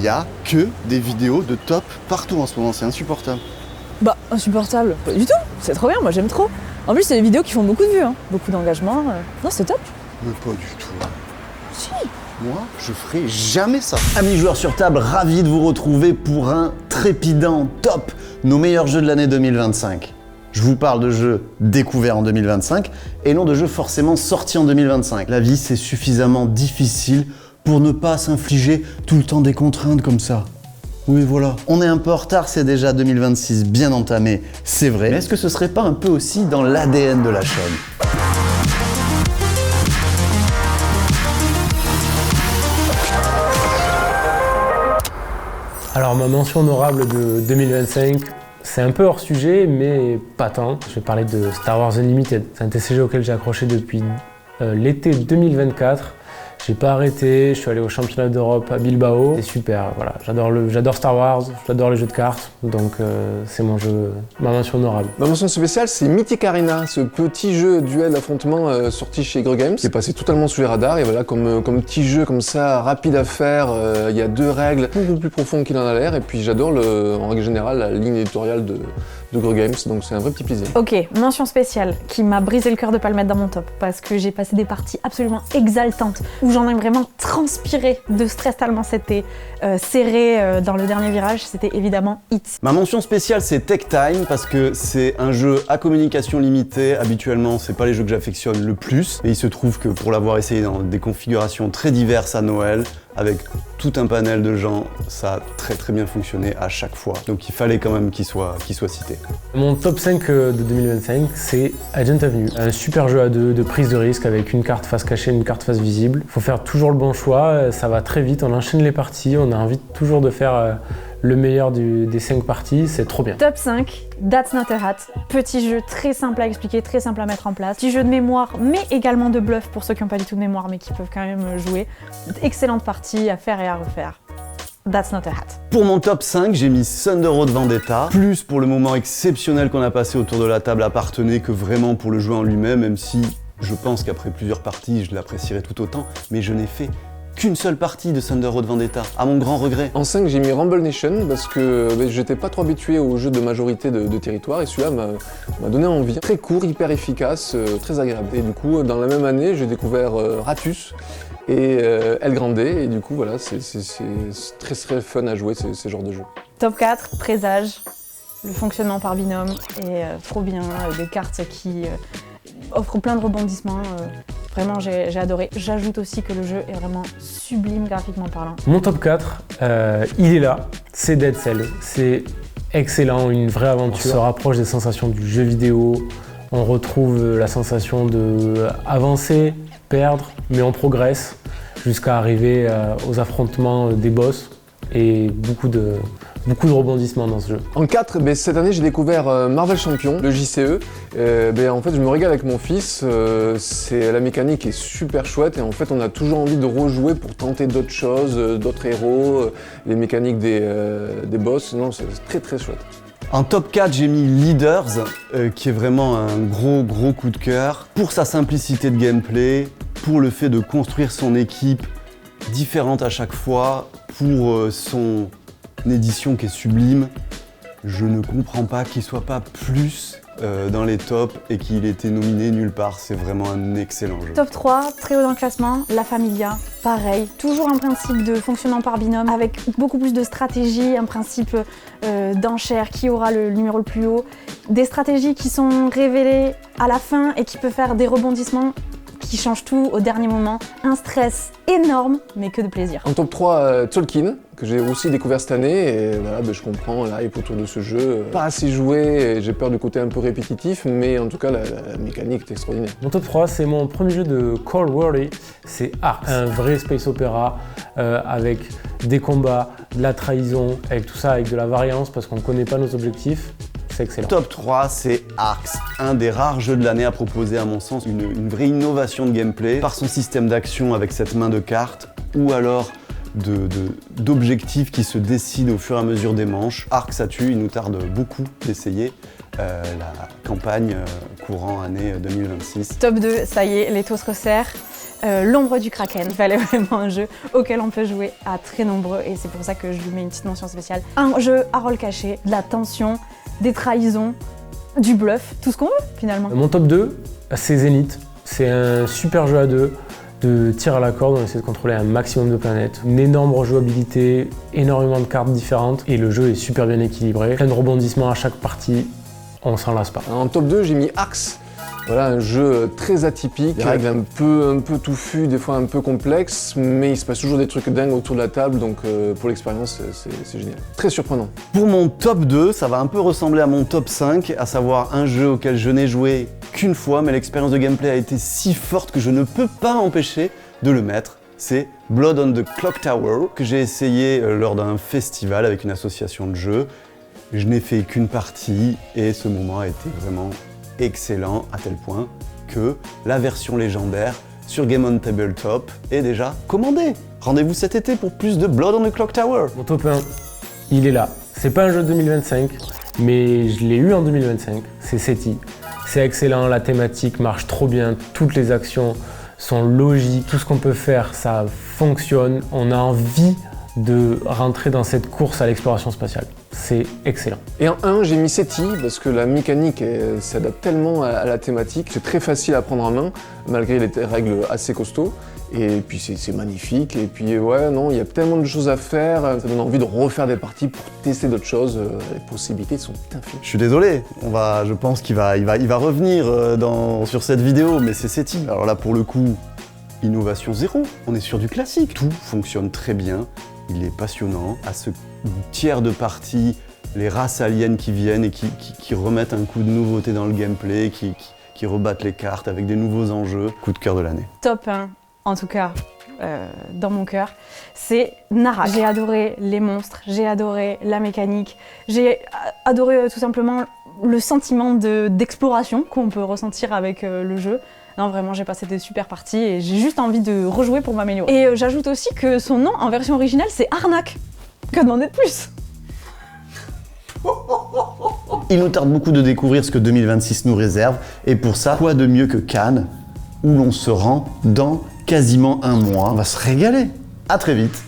Il y a que des vidéos de top partout en ce moment, c'est insupportable. Bah, insupportable, pas du tout, c'est trop bien, moi j'aime trop. En plus, c'est des vidéos qui font beaucoup de vues, hein. Beaucoup d'engagement. Non, c'est top. Mais pas du tout. Si. Moi, je ferai jamais ça. Amis joueurs sur table, ravi de vous retrouver pour un trépidant top, nos meilleurs jeux de l'année 2025. Je vous parle de jeux découverts en 2025 et non de jeux forcément sortis en 2025. La vie, c'est suffisamment difficile pour ne pas s'infliger tout le temps des contraintes comme ça. Oui, voilà. On est un peu en retard, c'est déjà 2026 bien entamé, c'est vrai. Mais est-ce que ce serait pas un peu aussi dans l'ADN de la chaîne ? Alors ma mention honorable de 2025, c'est un peu hors sujet, mais pas tant. Je vais parler de Star Wars Unlimited. C'est un TCG auquel j'ai accroché depuis l'été 2024. J'ai pas arrêté, je suis allé au championnat d'Europe à Bilbao. C'est super, voilà. J'adore Star Wars, j'adore les jeux de cartes, donc c'est ma mention honorable. Ma mention spéciale, c'est Mythic Arena, ce petit jeu duel affrontement sorti chez Gro Games, qui est passé totalement sous les radars. Et voilà, comme petit jeu comme ça, rapide à faire, il y a 2 règles, beaucoup plus profondes qu'il en a l'air. Et puis j'adore en règle générale la ligne éditoriale de Gro Games, donc c'est un vrai petit plaisir. Ok, mention spéciale qui m'a brisé le cœur de pas le mettre dans mon top, parce que j'ai passé des parties absolument exaltantes, où j'en ai vraiment transpiré de stress tellement c'était serré dans le dernier virage, c'était évidemment Hit. Ma mention spéciale, c'est Tech Time, parce que c'est un jeu à communication limitée. Habituellement, c'est pas les jeux que j'affectionne le plus, et il se trouve que pour l'avoir essayé dans des configurations très diverses à Noël, avec tout un panel de gens, ça a très bien fonctionné à chaque fois. Donc il fallait quand même qu'il soit cité. Mon top 5 de 2025, c'est Agent Avenue. Un super jeu à 2 de prise de risque avec une carte face cachée, une carte face visible. Faut faire toujours le bon choix, ça va très vite, on enchaîne les parties, on a envie toujours de faire le meilleur des 5 parties, c'est trop bien. Top 5, That's Not a Hat. Petit jeu très simple à expliquer, très simple à mettre en place. Petit jeu de mémoire, mais également de bluff pour ceux qui n'ont pas du tout de mémoire, mais qui peuvent quand même jouer. Excellente partie à faire et à refaire. That's Not a Hat. Pour mon top 5, j'ai mis Thunder Road Vendetta, plus pour le moment exceptionnel qu'on a passé autour de la table à Parthenay que vraiment pour le jeu en lui-même, même si je pense qu'après plusieurs parties, je l'apprécierais tout autant, mais je n'ai fait qu'une seule partie de Thunder Road Vendetta, à mon grand regret. En 5, j'ai mis Rumble Nation parce que j'étais pas trop habitué aux jeux de majorité de territoire et celui-là m'a donné envie. Très court, hyper efficace, très agréable. Et du coup, dans la même année, j'ai découvert Ratus et El Grande et du coup, voilà, c'est très fun à jouer ces genres de jeux. Top 4, Présage. Le fonctionnement par binôme est trop bien, des cartes qui offrent plein de rebondissements. Vraiment, j'ai adoré. J'ajoute aussi que le jeu est vraiment sublime graphiquement parlant. Mon top 4, il est là, c'est Dead Cell. C'est excellent, une vraie aventure. On se rapproche des sensations du jeu vidéo, on retrouve la sensation de avancer, perdre, mais on progresse jusqu'à arriver aux affrontements des boss et beaucoup de rebondissements dans ce jeu. En 4, cette année j'ai découvert Marvel Champion, le JCE. En fait je me régale avec mon fils, la mécanique est super chouette et en fait on a toujours envie de rejouer pour tenter d'autres choses, d'autres héros, les mécaniques des boss, non c'est très chouette. En top 4, j'ai mis Leaders, qui est vraiment un gros coup de cœur, pour sa simplicité de gameplay, pour le fait de construire son équipe différente à chaque fois, pour son édition qui est sublime. Je ne comprends pas qu'il soit pas plus dans les tops et qu'il ait été nominé nulle part. C'est vraiment un excellent jeu. Top 3, très haut dans le classement, La Familia. Pareil, toujours un principe de fonctionnement par binôme avec beaucoup plus de stratégie, un principe d'enchère, qui aura le numéro le plus haut. Des stratégies qui sont révélées à la fin et qui peuvent faire des rebondissements qui change tout au dernier moment. Un stress énorme, mais que de plaisir. En top 3, Tolkien, que j'ai aussi découvert cette année, et voilà, je comprends la hype autour de ce jeu. Pas assez joué, et j'ai peur du côté un peu répétitif, mais en tout cas, la mécanique est extraordinaire. Mon top 3, c'est mon premier jeu de Call Worley, c'est Ark, un vrai space opéra avec des combats, de la trahison, avec tout ça, avec de la variance, parce qu'on ne connaît pas nos objectifs. C'est excellent. Top 3, c'est Arx, un des rares jeux de l'année à proposer à mon sens une vraie innovation de gameplay par son système d'action avec cette main de cartes ou alors d'objectifs qui se décident au fur et à mesure des manches. Arx ça tue, il nous tarde beaucoup d'essayer la campagne courant année 2026. Top 2, ça y est, l'étau se resserre. L'ombre du Kraken. Il fallait vraiment un jeu auquel on peut jouer à très nombreux et c'est pour ça que je lui mets une petite mention spéciale. Un jeu à rôle caché, de la tension, des trahisons, du bluff, tout ce qu'on veut finalement. Mon top 2, c'est Zenith. C'est un super jeu à deux, de tir à la corde, on essaie de contrôler un maximum de planètes. Une énorme rejouabilité, énormément de cartes différentes et le jeu est super bien équilibré. Plein de rebondissements à chaque partie, on s'en lasse pas. En top 2, j'ai mis Axe. Voilà, un jeu très atypique, des règles un peu touffues, des fois un peu complexes, mais il se passe toujours des trucs dingues autour de la table, donc pour l'expérience, c'est génial. Très surprenant. Pour mon top 2, ça va un peu ressembler à mon top 5, à savoir un jeu auquel je n'ai joué qu'une fois, mais l'expérience de gameplay a été si forte que je ne peux pas m'empêcher de le mettre. C'est Blood on the Clock Tower, que j'ai essayé lors d'un festival avec une association de jeux. Je n'ai fait qu'une partie et ce moment a été vraiment excellent à tel point que la version légendaire sur Game on Tabletop est déjà commandée. Rendez-vous cet été pour plus de Blood on the Clock Tower. Mon top 1, il est là. C'est pas un jeu de 2025, mais je l'ai eu en 2025. C'est SETI. C'est excellent, la thématique marche trop bien, toutes les actions sont logiques, tout ce qu'on peut faire, ça fonctionne. On a envie de rentrer dans cette course à l'exploration spatiale. C'est excellent. Et en 1, j'ai mis SETI parce que la mécanique s'adapte tellement à la thématique. C'est très facile à prendre en main, malgré les règles assez costauds. Et puis c'est magnifique. Et puis ouais, non, il y a tellement de choses à faire. Ça donne envie de refaire des parties pour tester d'autres choses. Les possibilités sont infinies. Je suis désolé, je pense qu'il va revenir sur cette vidéo, mais c'est SETI. Alors là, pour le coup, innovation zéro. On est sur du classique. Tout fonctionne très bien. Il est passionnant. À ce tiers de partie, les races aliens qui viennent et qui remettent un coup de nouveauté dans le gameplay, qui rebattent les cartes avec des nouveaux enjeux. Coup de cœur de l'année. Top 1, en tout cas dans mon cœur, c'est Narak. J'ai adoré les monstres, j'ai adoré la mécanique, j'ai adoré tout simplement le sentiment d'exploration qu'on peut ressentir avec le jeu. Non, vraiment, j'ai passé des super parties et j'ai juste envie de rejouer pour m'améliorer. Et j'ajoute aussi que son nom en version originale, c'est Arnak. Que demander de plus? Il nous tarde beaucoup de découvrir ce que 2026 nous réserve, et pour ça, quoi de mieux que Cannes, où l'on se rend dans quasiment un mois. On va se régaler. À très vite.